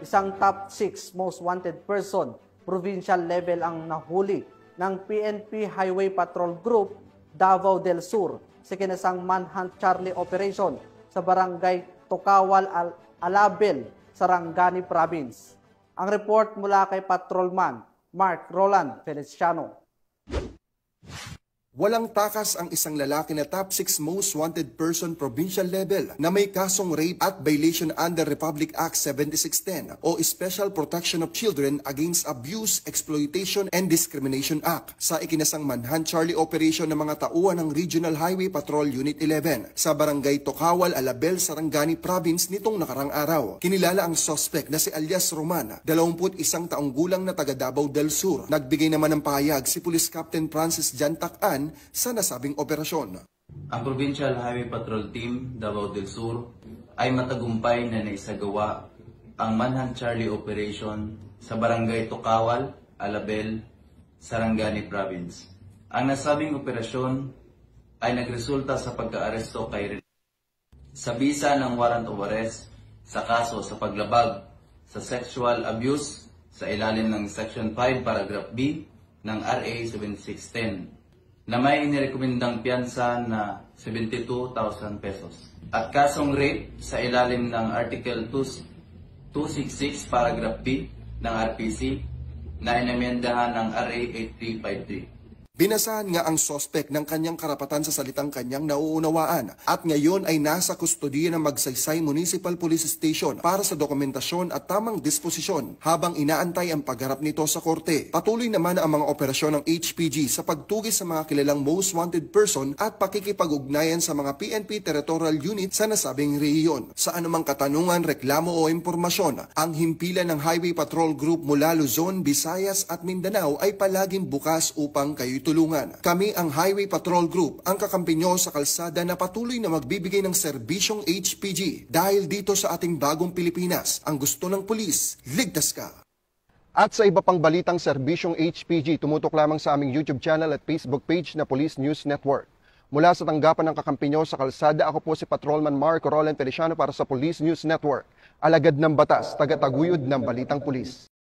isang top 6 most wanted person, provincial level ang nahuli ng PNP Highway Patrol Group Davao del Sur sa kinasang manhunt Charlie operation sa barangay Tokawal, Alabel, Sarangani Province. Ang report mula kay Patrolman Mark Roland Feliciano. Walang takas ang isang lalaki na top 6 most wanted person provincial level na may kasong rape at violation under Republic Act 7610 o Special Protection of Children Against Abuse, Exploitation and Discrimination Act sa ikinasang manhunt Charlie operation ng mga tauhan ng Regional Highway Patrol Unit 11 sa barangay Tokawal, Alabel, Sarangani Province nitong nakarang araw. Kinilala ang suspect na si alias Roman, 21 taong gulang na taga Davao del Sur. Nagbigay naman ng pahayag si Police Captain Francis Jantakan sa nasabing operasyon. Ang Provincial Highway Patrol Team Davao del Sur ay matagumpay na naisagawa ang Manhunt Charlie Operation sa Barangay Tokawal, Alabel, Sarangani Province. Ang nasabing operasyon ay nagresulta sa pagka-aresto kay sa bisa ng warrant of arrest sa kaso sa paglabag sa sexual abuse sa ilalim ng Section 5 Paragraph B ng RA 7610 na may inirekomendang piyansa na 72,000 pesos. At kasong rape sa ilalim ng Article 266 Paragraph B ng RPC na inamendahan ng RA 8353. Binasahan nga ang suspect ng kanyang karapatan sa salitang kanyang nauunawaan at ngayon ay nasa kustodiya ng Magsaysay Municipal Police Station para sa dokumentasyon at tamang disposisyon habang inaantay ang pagharap nito sa korte. Patuloy naman ang mga operasyon ng HPG sa pagtugis sa mga kilalang most wanted person at pakikipag-ugnayan sa mga PNP Territorial Unit sa nasabing rehiyon. Sa anumang katanungan, reklamo o impormasyon, ang himpilan ng Highway Patrol Group mula Luzon, Visayas at Mindanao ay palaging bukas upang kayo tulungan. Kami ang Highway Patrol Group, ang kakampi nyo sa kalsada na patuloy na magbibigay ng serbisyong HPG. Dahil dito sa ating bagong Pilipinas, ang gusto ng pulis, ligtas ka. At sa iba pang balitang serbisyong HPG, tumutok lamang sa aming YouTube channel at Facebook page na Police News Network. Mula sa tanggapan ng kakampi nyo sa kalsada, ako po si Patrolman Mark Roland Feliciano para sa Police News Network. Alagad ng batas, tagataguyod ng balitang pulis.